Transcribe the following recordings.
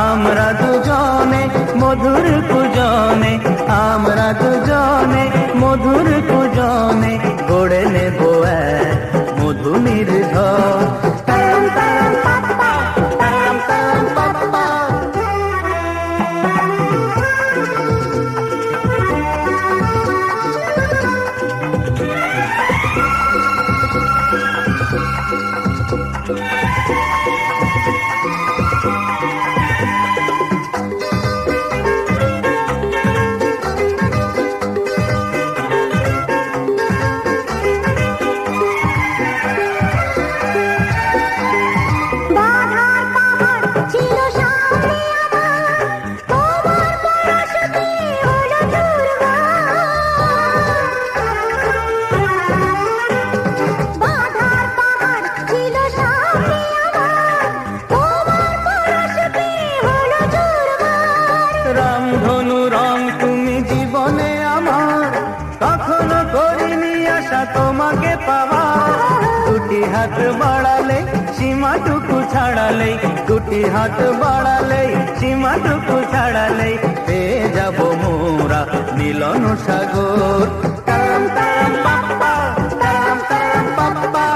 আমরা দুজনে মধুর পূজনে, আমরা দুজনে মধুর পূজনে গড়ে নেব এক মধু নির্ঝর। রামধনু রং তুমি জীবনে আমার, কখনো করিনি আশা তোমাকে পাওয়া। দুটি হাত বাড়ালে সীমাটুকু ছাড়ালে, দুটি হাত বাড়ালে সীমাটুকু ছাড়ালে পেয়ে যাব মোরা মিলন সাগর। তারাম তারাম পাপ্পা, তারাম তারাম পাপ্পা।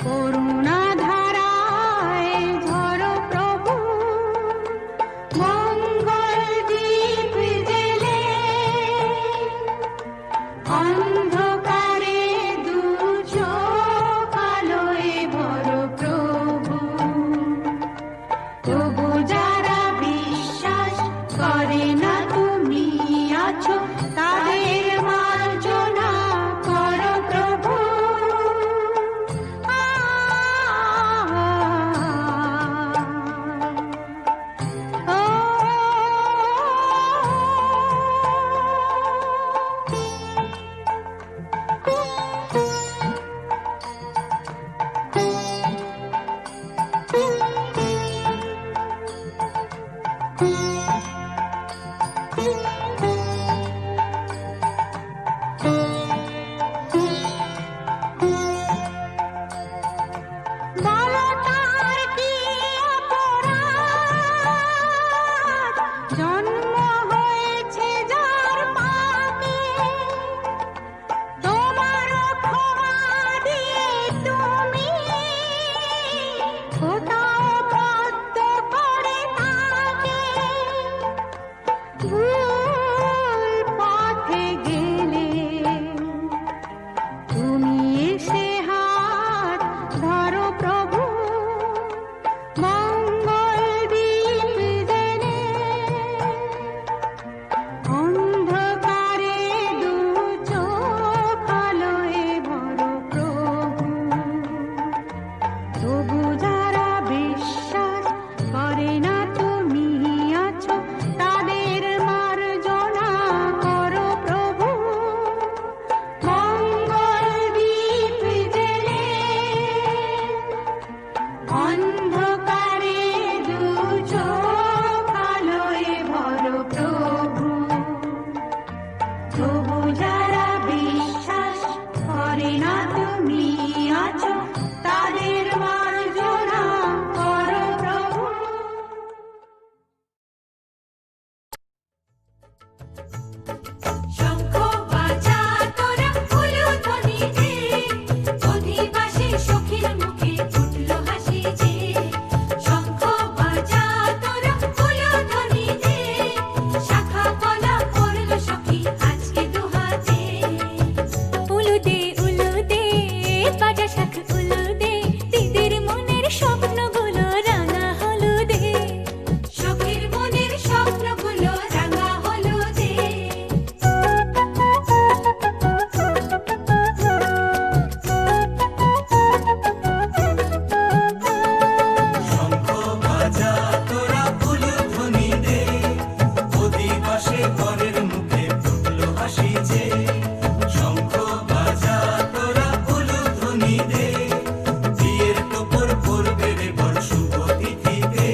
করুণা ধারায় ঝরো প্রভু। তুমি আছো তাদের মার্জনা করো প্রভু। শঙ্খ বাজা তোরা উলুধ্বনি দে, অধিবাসী সখীর মুখে ফুটল হাসি যে। শঙ্খ বাজা তোরা উলুধ্বনি দে, শাখা কলা পড়ল সখী আজকে দুহাতে। উলুদে উলুদে বাজা শাখ উলুদে, দিদির মনের স্বপ্নগুলো রাঙা হলুদে। সখীর মনের স্বপ্নগুলো রাঙা হলুদে। শঙ্খ বাজা তোরা উলুধ্বনি দে, অধিবাসে ঘরের মুখে ফুটলো হাসি যে। শঙ্খ বাজা তোরা উলুধ্বনি দে, বিয়ের টোপর পড়বে রে বর শুভ তিথিতে।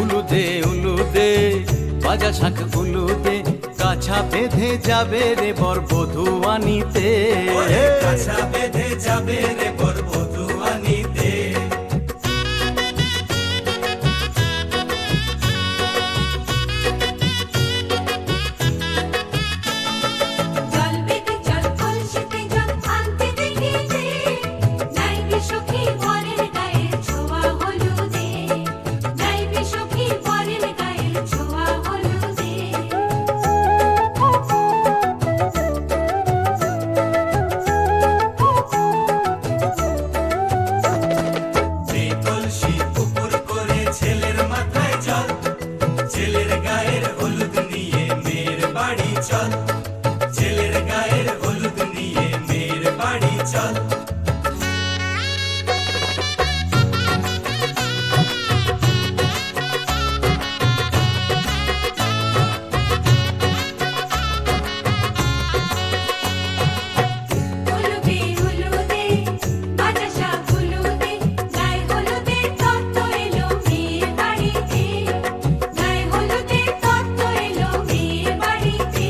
উলুদে উলুদে বাজা শাখ উলুদে, কাছা বেঁধে যাবে রে বর বধূ আনিতে। ওরে কাছা বেঁধে যাবে রে বর বধূ আনিতে। জল বেঁধে জল কলসিতে জল আনতে দেখি যে, নাইবে সখী বরের গায়ের ছোঁয়া হলুদে। নাইবে সখী বরের গায়ের ছোঁয়া হলুদে। যেই কলসি উপর করে ছেলের মাথায় জল, ছেলের গায়ের হলুদ নিয়ে মেয়ের বাড়ি চল। ছেলের গায়ের হলুদ নিয়ে মেয়ের বাড়ি চল। উলুদে উলুদে বাজা শাখ উলুদে, গায়ে হলুদে তত্ত্ব এলো মেয়ের বাড়িতে। গায়ে হলুদে তত্ত্ব এলো মেয়ের বাড়িতে।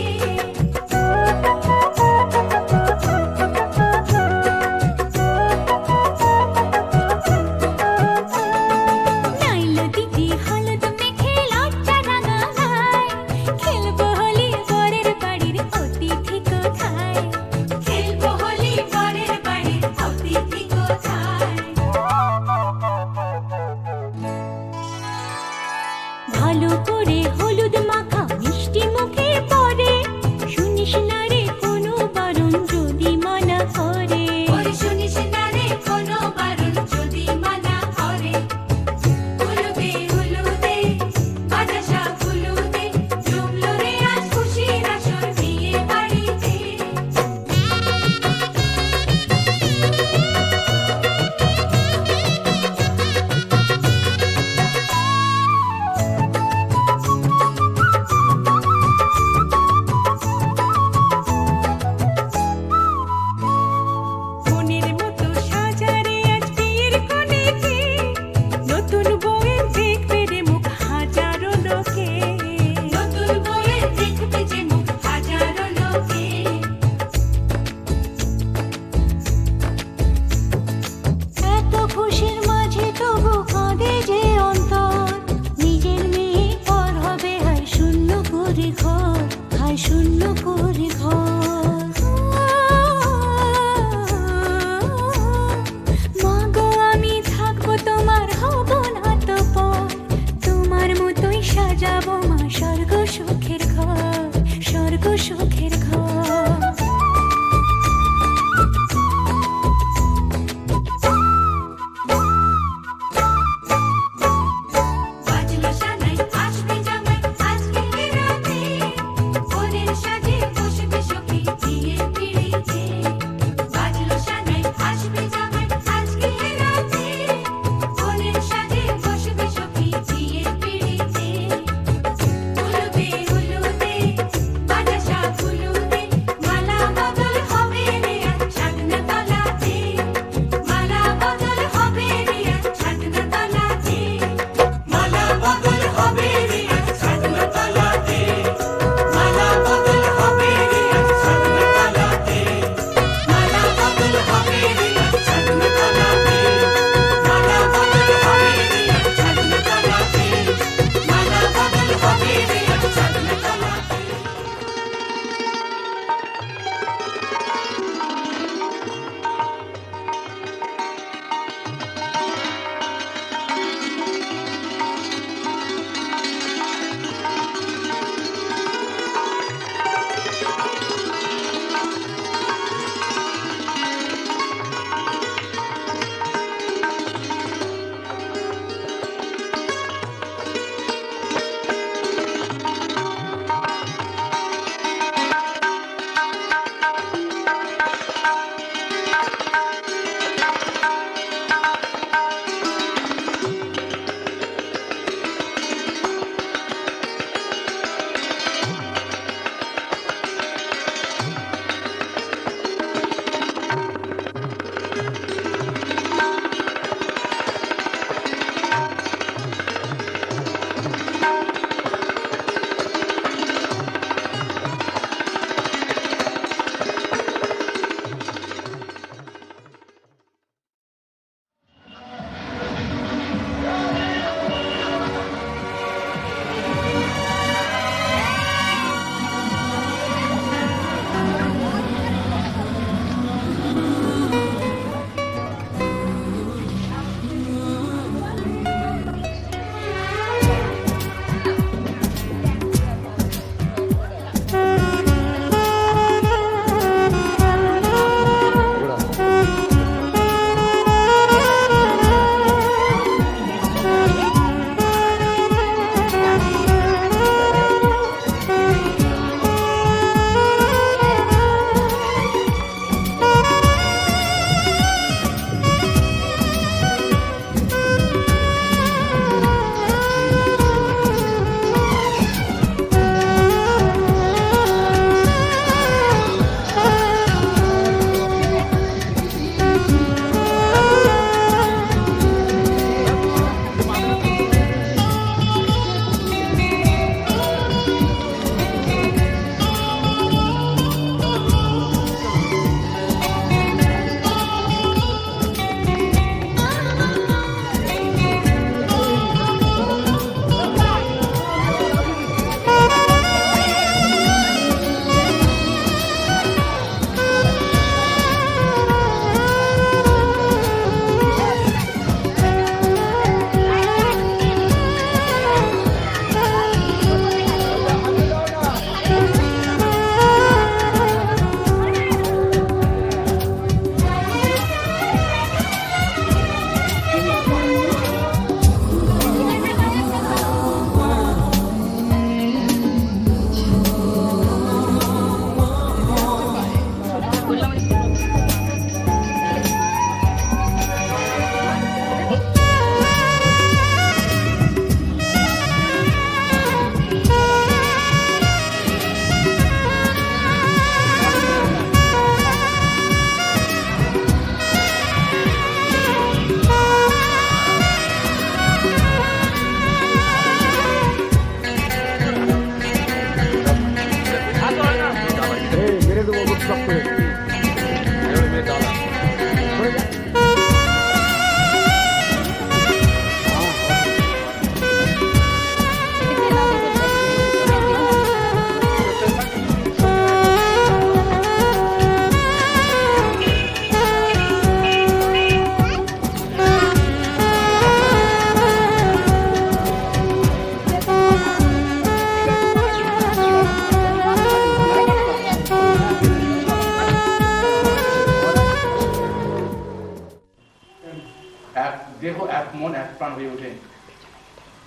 দেহ এক মন এক প্রাণ হয়ে ওঠে।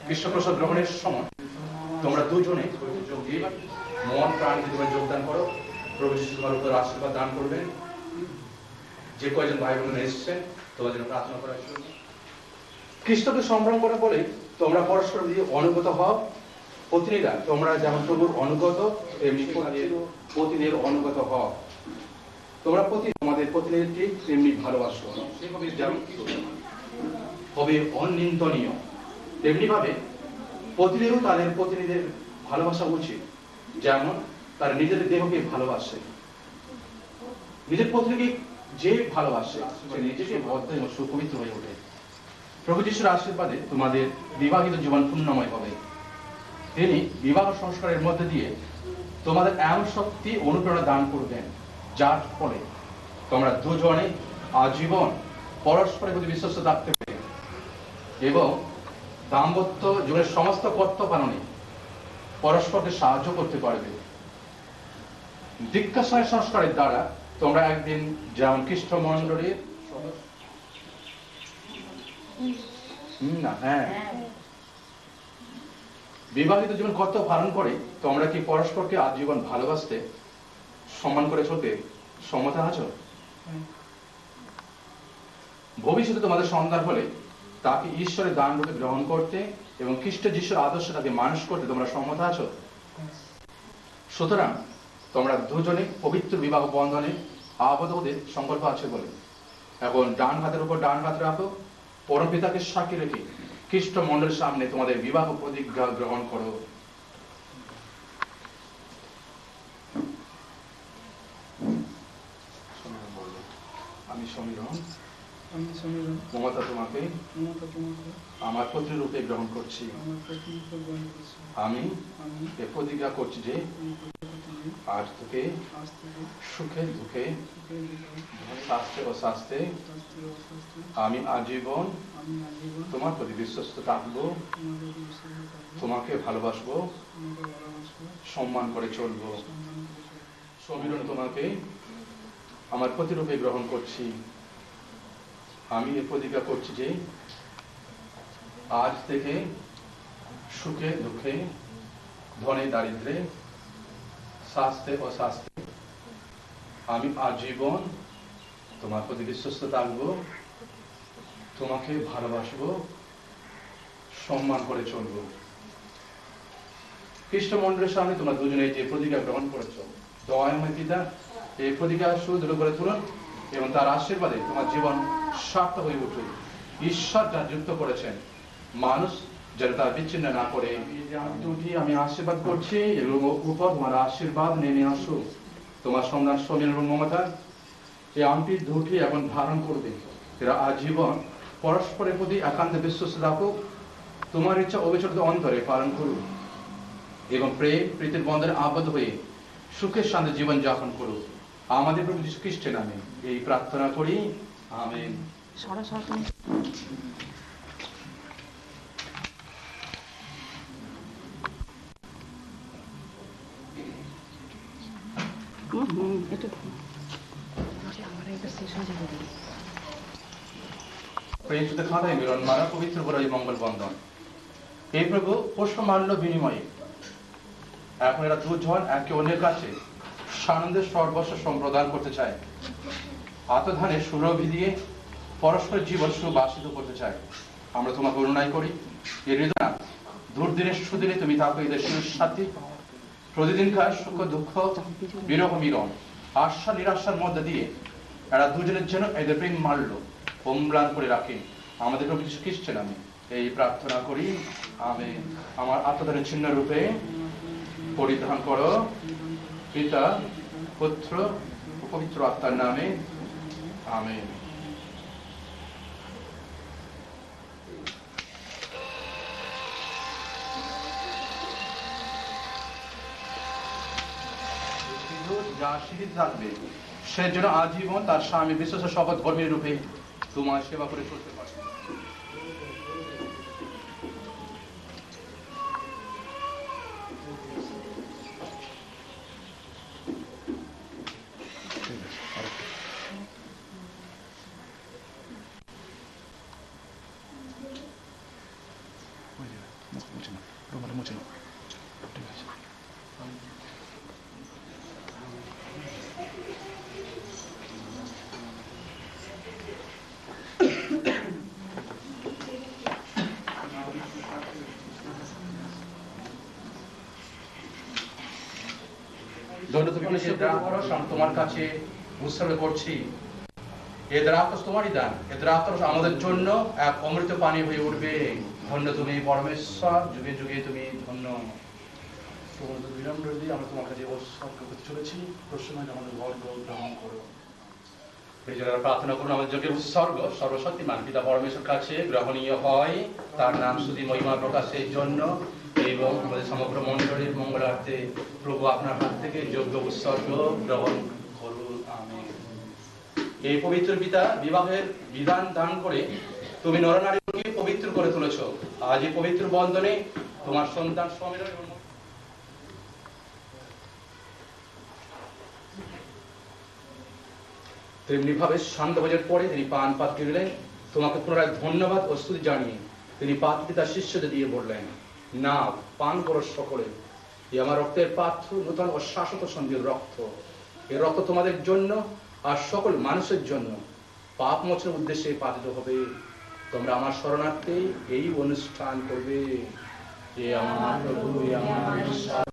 কৃষ্ণপ্রসাদ গ্রহণের সময় তোমরা দুজনে যোগ দিয়ে মন প্রাণ দিয়ে তোমরা যোগদান করো। প্রভু যিশু তোমার উপর আশীর্বাদ দান করবেন। যে কয়জন ভাই বোনেরা এসেছেন তোমার জন্য প্রার্থনা করার জন্য। খ্রিস্টকে সম্ভ্রম করা বলে তোমরা পরস্পর দিয়ে অনুগত হও। পত্নীরা তোমরা যেমন প্রভুর অনুগত তেমনি পতিদের অনুগত হও। তোমরা তোমাদের পত্নীদেরকে তেমনি ভালোবাসো। সেভাবে যেমন হবে অনিন্দনীয়, তেমনি ভাবে পতিদেরও তাদের পত্নীদের ভালোবাসা উচিত, যেমন তারা নিজেদের দেহকে ভালোবাসে। নিজের পত্নীকে যে ভালোবাসে সে নিজেকে বদ্ধ এবং সুপবিত্র হয়ে ওঠে। প্রভু যিশুর আশীর্বাদে তোমাদের বিবাহিত জীবন পূর্ণময় হবে। তিনি বিবাহ সংস্কারের মধ্যে দিয়ে তোমাদের এমন শক্তি অনুপ্রেরণা দান করবেন যার ফলে তোমরা দুজনে আজীবন পরস্পরের প্রতি বিশ্বস্ত থাকতে পারবে এবং দাম্পত্য জীবনের সমস্ত কর্তব্য পালনে পরস্পরকে সাহায্য করতে পারবে। দীক্ষাশয় সংস্কারের দ্বারা তোমরা একদিন যেমন খ্রিস্ট মণ্ডলীর বিবাহিত জীবন কর্তব্য পালন করে তোমরা কি পরস্পরকে আজীবন ভালোবাসতে সম্মান করে চলতে সম্মত আছো? ভবিষ্যতে তোমাদের সন্তান হলে তাকে ঈশ্বরের দান রূপে গ্রহণ করতে এবং খ্রিস্ট যিশুর আদর্শটাকে মানুষ করতে তোমরা সম্মত আছো? সুতরাং তোমরা দুজনে পবিত্র বিবাহ বন্ধনে আবদ্ধ হতে সংকল্প আছে বলে এখন ডান হাতের উপর ডান হাত রাখো। পরম পিতাকে সাক্ষী রেখে খ্রিস্ট মণ্ডলের সামনে তোমাদের বিবাহ প্রতিজ্ঞা গ্রহণ করো। আমি সমীরণ মমতা তোমাকে আমার পত্নী রূপে গ্রহণ করছি। আমি এ প্রতিজ্ঞা করছি যে আজ থেকে সুখে দুঃখে স্বাস্থ্যে ও স্বাস্থ্যে আমি আজীবন তোমার প্রতি বিশ্বস্ত থাকবো, তোমাকে ভালোবাসবো, সম্মান করে চলবো। সমীরণ তোমাকে আমার প্রতিরূপে গ্রহণ করছি। আমি এ প্রতিজ্ঞা করছি যে আজ থেকে সুখে দুঃখে ধনে দারিদ্রে স্বাস্থ্যে অস্বাস্থ্যে আমি আজীবন তোমার প্রতি বিশ্বস্ত থাকবো, তোমাকে ভালোবাসবো, সম্মান করে চলবো। খ্রিস্ট মণ্ডলের সামনে তোমরা দুজনে যে প্রতিজ্ঞা গ্রহণ করেছো, দয়াময় পিতা এই প্রতিজ্ঞা সুদৃঢ় করে তুলুন এবং তার আশীর্বাদে তোমার জীবন সার্থক হয়ে উঠুক। ঈশ্বর যা যুক্ত করেছেন মানুষ যেন তা বিচ্ছিন্ন না করে। দুটি আমি আশীর্বাদ করছি, এগুলোর উপর তোমার আশীর্বাদ নেমে আসুক। তোমার সন্তান সমীর এবং মমতা এই আংটি দুটি এখন ধারণ করবে। এরা আজীবন পরস্পরের প্রতি একান্ত বিশ্বস্ত থাকুক, তোমার ইচ্ছা অবিচলিত অন্তরে পালন করুক এবং প্রেম প্রীতির বন্ধনে আবদ্ধ হয়ে সুখের শান্তি জীবন যাপন করুক। আমাদের প্রভু যীশু খ্রিস্টের নামে এই প্রার্থনা করি, আমেন। খাতায় মিলন মারা পবিত্র বড়ই মঙ্গল বন্ধন। এই প্রভু পুষ্পমাল্য বিনিময়ে এখন এরা দুজন একে অন্যের কাছে সানন্দের সর্বস্ব সম্প্রদান করতে চায়। আত্মধানের সুরভি দিয়ে পরস্পর জীবন সুবাসিত করতে চায়। আমরা তোমাকে অনুনয় করি, এর হৃদয় দুর্দিনের সুদিনে তুমি থাকো এদের সাথী। প্রতিদিনকার সুখ দুঃখ বিরহ মিলন আশা নিরাশার মধ্যে দিয়ে এরা দুজনের জন্য এদের প্রেম মাল্য অম্লান করে রাখে। আমাদের প্রভু যীশু খ্রিস্টের নামে এই প্রার্থনা করি, আমেন। আমার আত্মধানের চিহ্ন রূপে পরিধান করো পিতা পুত্র ও পবিত্র আত্মার নামে, আমেন। যা শহীদ থাকবে সে যেন আজীবন তার স্বামী বিশ্বাস শপথ কর্মীর রূপে তোমার সেবা করে চলতে পারে। জন্য তুমি এ দ্রাক্ষরস আমি তোমার কাছে উৎসর্গ করছি। এ দ্রাক্ষরস তোমারই দান, এ দ্রাক্ষরস আমাদের জন্য এক অমৃত পানি হয়ে উঠবে। ধন্য তুমি পরমেশ্বর, যুগে যুগে তুমি ধন্য। তোমার বিলম্ব দিয়ে আমরা তোমার কাছে উৎসর্গ করতে চলেছি। প্রশ্নময় আমাদের বর্গ গ্রহণ করো। এই জন্য প্রার্থনা করুন আমাদের যোগের উৎসর্গ সর্বশক্তিমান পিতা পরমেশ্বর কাছে গ্রহণীয় হয়, তার নাম শুধু মহিমা প্রকাশের জন্য এবং আমাদের সমগ্র মণ্ডলীর মঙ্গলার্থে প্রভু আপনার হাত থেকে যোগ্য উৎসর্গ গ্রহণ করুন। আমেন। এই পবিত্র পিতা বিবাহের বিধান দান করে তুমি নরনারীকে পবিত্র করে তুলেছ। আজ এই পবিত্র বন্ধনে তোমার সন্তান সম্মিলন তেমনি ভাবে সন্ধ্যা বাজার পরে তিনি পান পাত্রে দিলেন, তোমাকে পুনরায় ধন্যবাদ ও স্তুতি জানিয়ে তিনি পাত্রটি তার শিষ্যদের দিয়ে বললেন, না, পান করো সকলে, এই আমার রক্তের পাত্র, নূতন ও শাশ্বত সঞ্জীব রক্ত। এই রক্ত তোমাদের জন্য আর সকল মানুষের জন্য পাপ মোচনের উদ্দেশ্যে পাতিত হবে। তোমরা আমার শরণার্থে এই অনুষ্ঠান করবে। এ আমার প্রভু, এ আমার ঈশ্বর।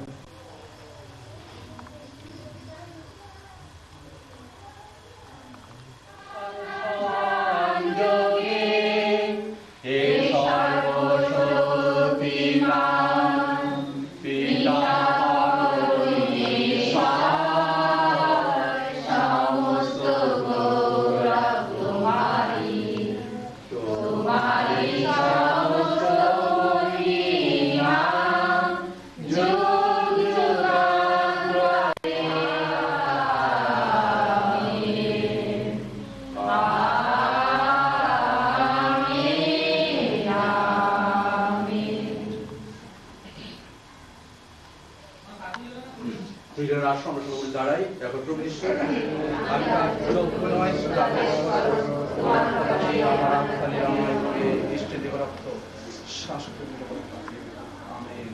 দাঁড়াই এখন প্রভু ঈশ্বর আমি যোগ্য নয়, দৃষ্টি দেহ রক্ত শ্বাস আমেন।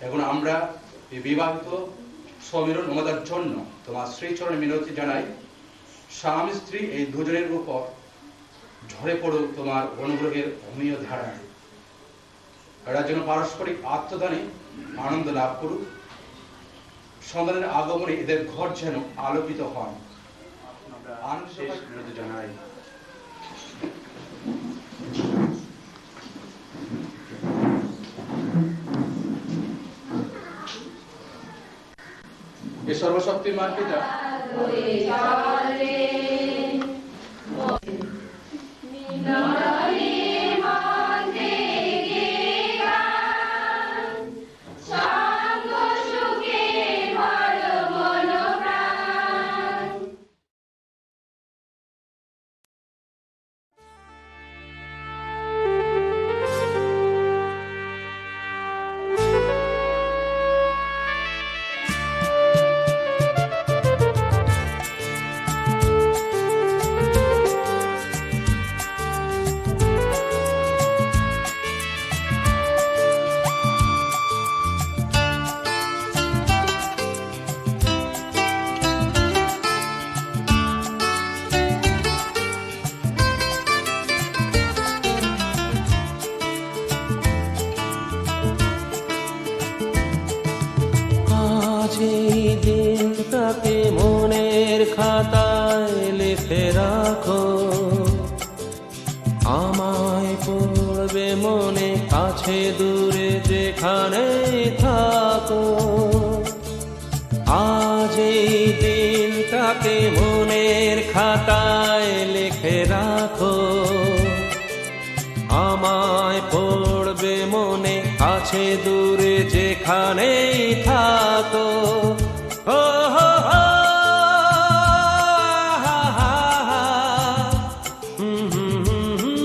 এখন আমরা এই বিবাহিত সমিলন আমাদের জন্য তোমার শ্রীচরণে মিনতি জানাই। স্বামী স্ত্রী এই দুজনের উপর ঝরে পড়ুক তোমার অনুগ্রহের অমীয় ধারা। এরা যেন পারস্পরিক আত্মদানে আনন্দ লাভ করুক। সন্তানের আগমনে এদের ঘর যেন আলোকিত হয়। আমরা শেষ মিনতি জানাই। এ সর্বশক্তিমান পিতা খাতায় লিখে রাখো, আমায় পড়বে মনে কাছে দূরে যেখানে থাকো। আজ এই দিনটাকে মনের খাতায় লিখে রাখো, আমায় পড়বে মনে কাছে দূরে যেখানেই থাকো। ও হো হো, হা হা হা, হুম হুম হুম হুম।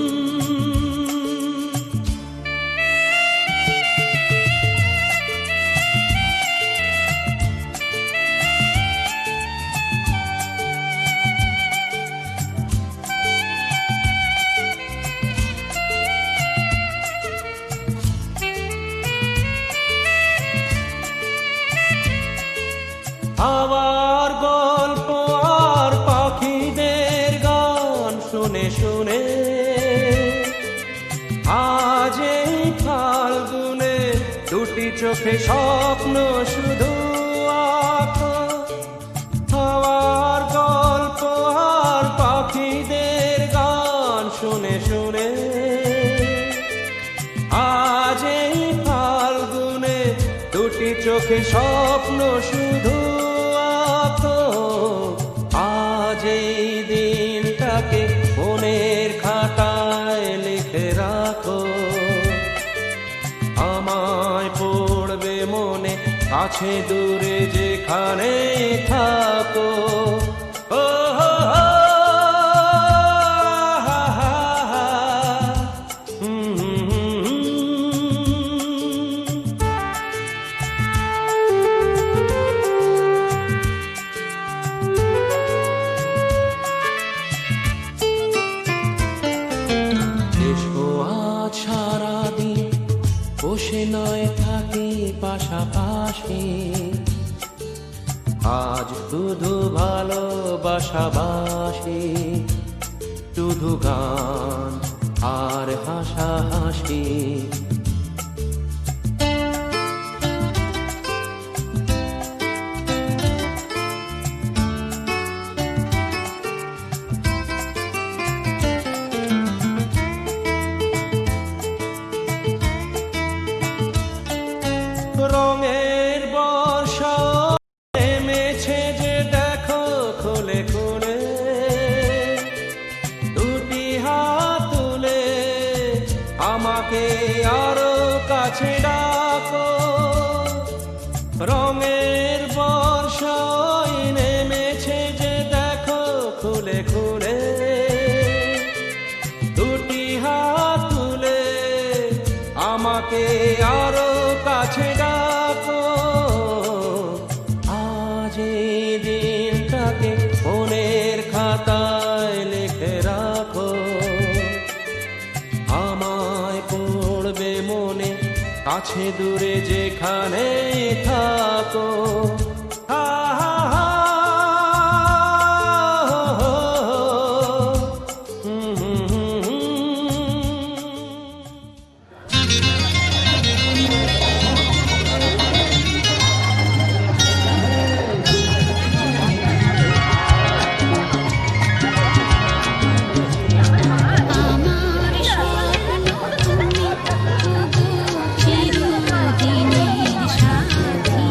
আবার গল্প আর পাখিদের গান শুনে শুনে আজ এই ফাল্গুনে দুটি চোখে স্বপ্ন শুধু আঁকো। আবার গল্প আর পাখিদের গান শুনে শুনে আজ এই ফাল্গুনে দুটি চোখে স্বপ্ন শুধু আঁকো। আজ এই দিনটাকে মনের খাতায় লিখে রাখো, আমায় পড়বে মনে কাছে দূরে যেখানে থাকো। ও হো হো, হা হা হা, হুম হুম হুম হুম। এসো আজ সারাদিন বসে নয় থাকি পাশাপাশি, আজ শুধু ভালোবাসাবাসি, শুধু গান আর হাসাহাসি। রঙের বর্ষা নেমেছে যে দেখো খুলে খুলে, দুটি হাত তুলে আমাকে আরো কাছে ডাকো। রঙের বর্ষা নেমেছে যে দেখো খুলে খুলে, দুটি হাত তুলে আমাকে আরো কাছে ডাকো। আজ এই দিনটাকে মনের খাতায় লিখে রাখো, আমায় পড়বে মনে কাছে দূরে যেখানে থাকো। হা হা হা, হো হো হো, হুম হুম হুম হুম। আমার স্বপ্ন তুমি ওগো চিরদিনের সাথী।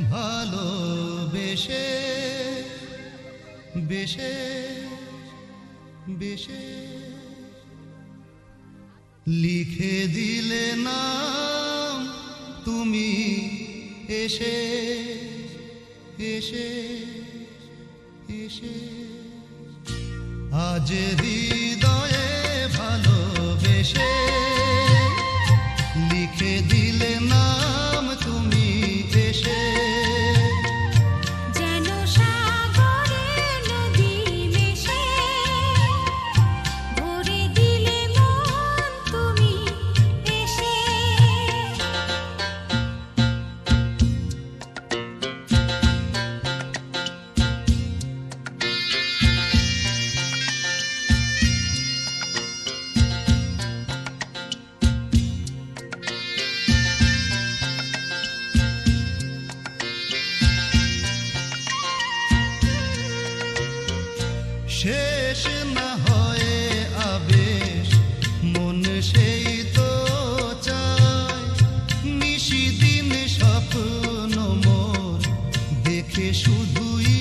ভালোবেসে বেশে বেশে লিখে দিলে নাম তুমি এসে এসে এসে আজ হৃদয়ে ভালোবেসে লিখে দিলে নাম তুমি এসে যেন সাগরে নদী মেশে ভরে দিলে মন তুমি এসে শেষ না হয় আবেশ মন সেই তো চায় নিশিদিন স্বপ্ন মোর দেখে শুধুই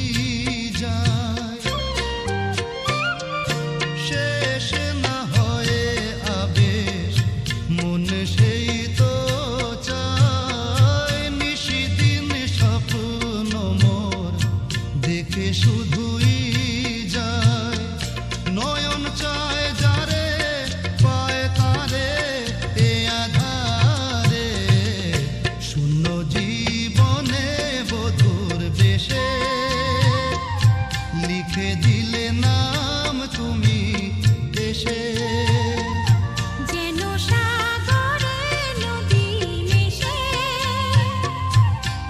যায় শেষ না হয় আবেশ মন সেই তো চায় নিশিদিন স্বপ্ন মোর দেখে শুধুই যায় নয়ন চায় যারে পায় তারে এ আধারে শূন্য জীবনে বধুর বেশে লিখে দিলে নাম তুমি এসে যেন সাগরে নদী মেশে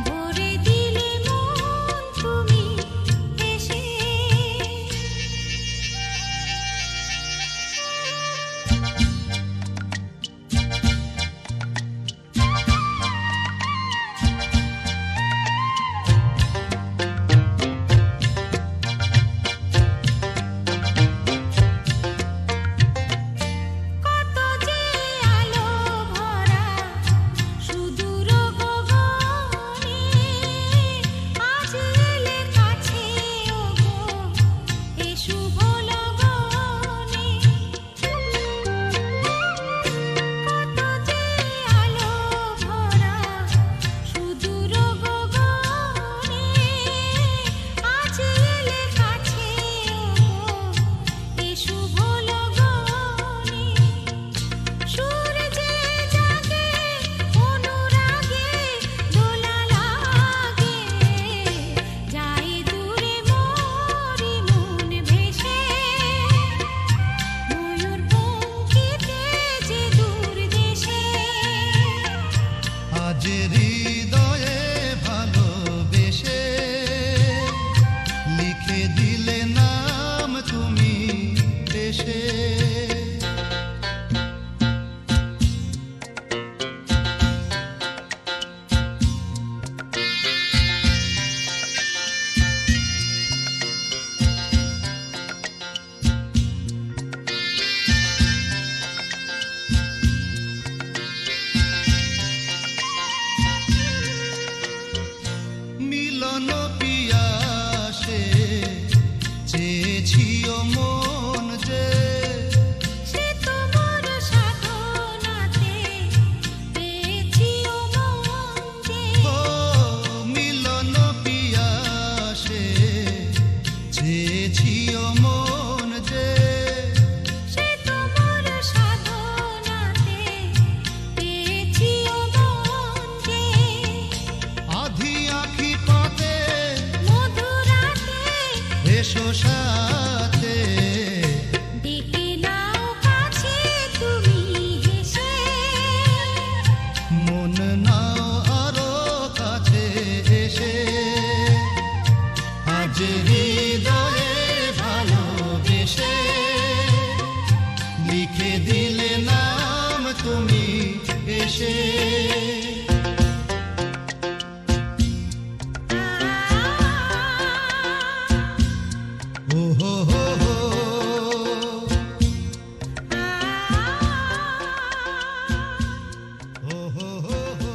ভরে দিলে মন তুমি এসে কত যে আলো ভরা সুদূর গগনে আজ এলে কাছে ওগো এ শুভ লগনে কত যে আলো ভরা সুদূর গগনে আজ এলে কাছে ওগো এ শুভ লগনে সূর্যে জাগে অনুরাগে দোলা লাগে যায় দূরে মোরি মন ভেসে ময়ূর পঙ্খিতে যে দূর দেশে আজ হৃদয়ে ভালোবেসে লিখে দিলে নাম তুমি এসে মিলন পিয়াসে চেয়েছিও মন যে সে তোমার সাধনাতে পেয়েছিও মন যে ও মিলন পিয়াসে চেয়েছিও মন যে সে তোমার সাধনাতে পেয়েছিও মন যে আধি আখি পাতে মধুরাতে এসো সাথে ডেকে নাও কাছে তুমি হেসে মন নাও আরো কাছে এসে আজ হৃদয়ে ভালোবেসে লিখে দিলে নাম তুমি এসে ও হো হো হো ও হো হো হো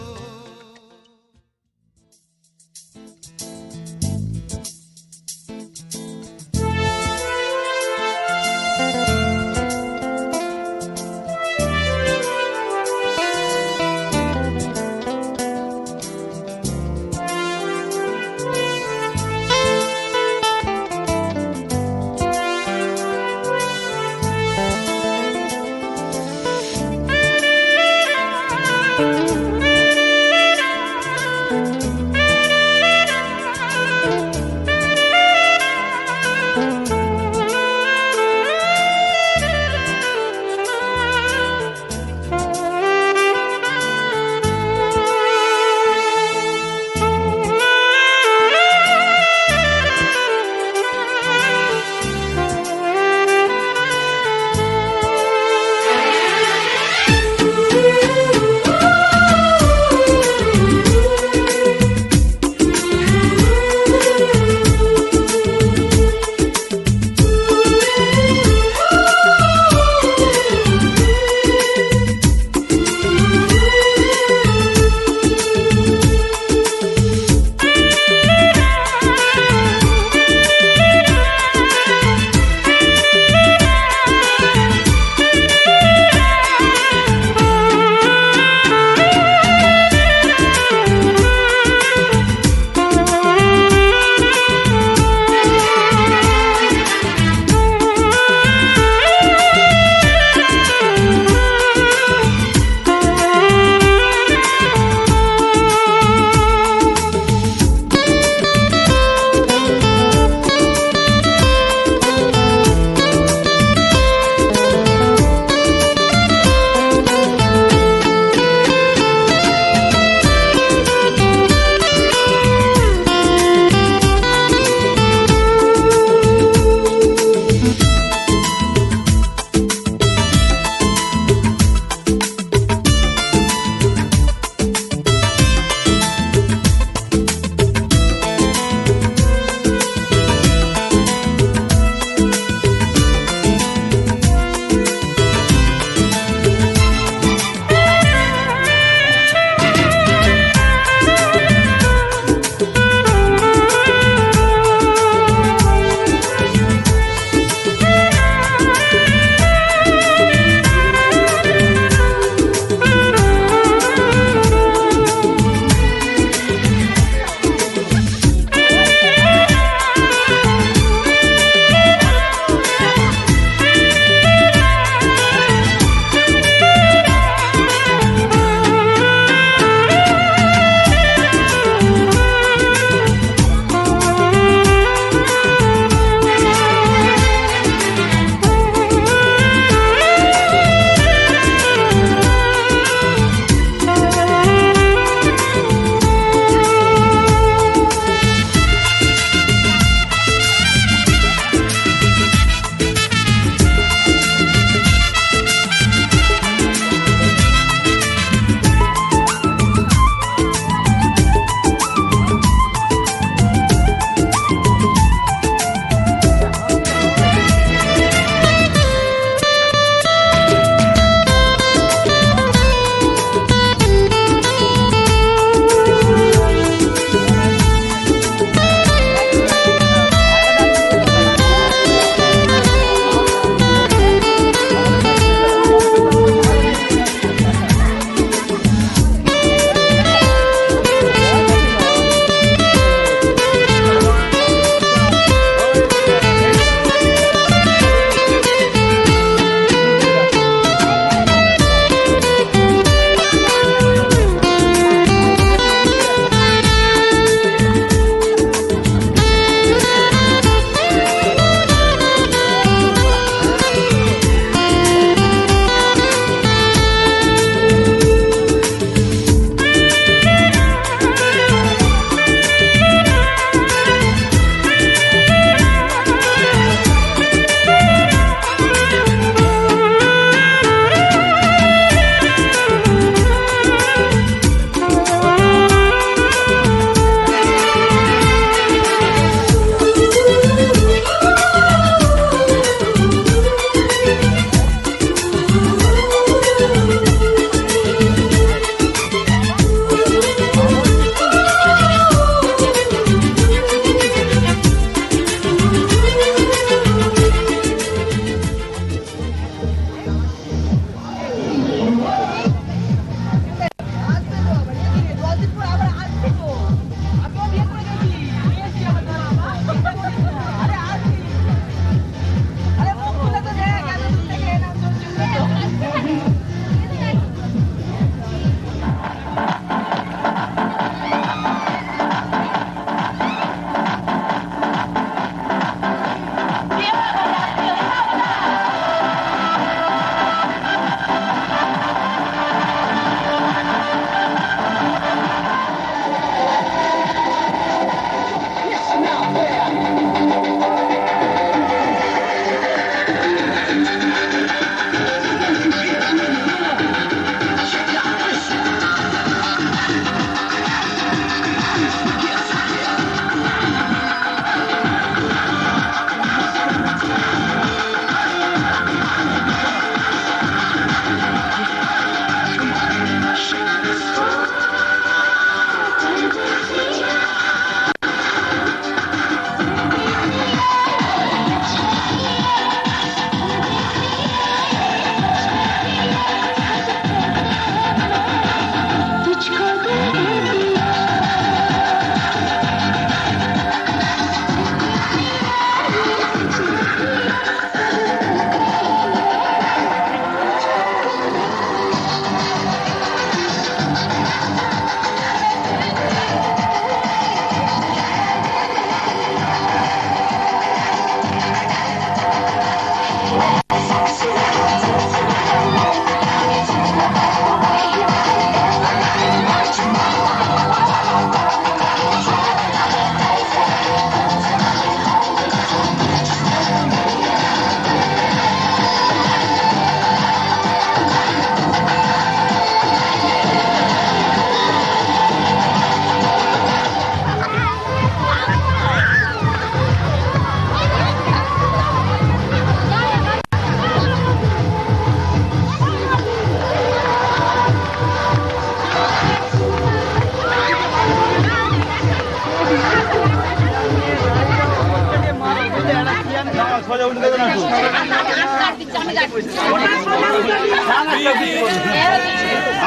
সোজা উঠে দেবে না একটু।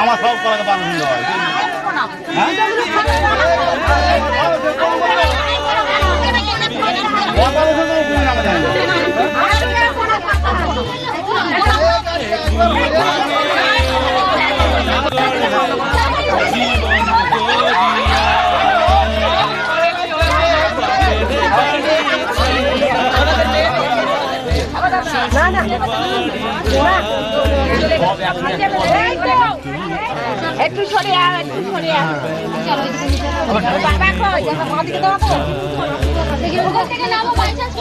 আমার সব কলাকে বারো সুন্দর হয় একটু সরে আয়, একটু সরে আয়। বাবা কই? বাবা দিকে দাও তো। দেখি ওখান থেকে নামো বাইচান্স।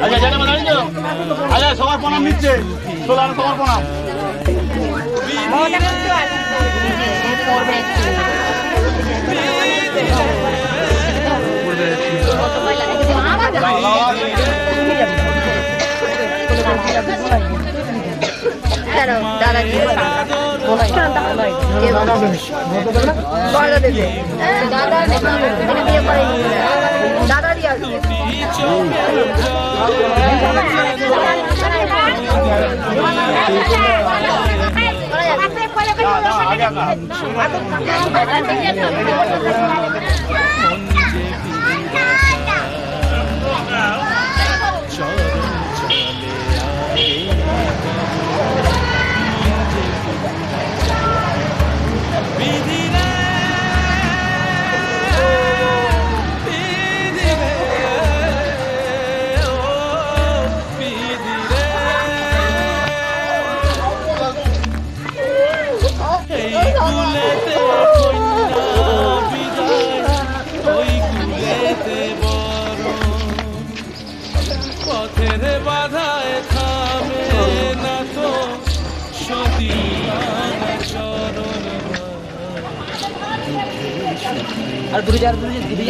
আচ্ছা জানা মানে তো আচ্ছা সবার প্রণাম নিচ্ছে চলো আমি সবার প্রণাম ওটা কিন্তু আছে। করবে একটু। দাদা কি দাদা দিয়ে পথের বাধায় থামে না তো সতী চরণ আর দূরে যার দূরে দূরে বিধি রে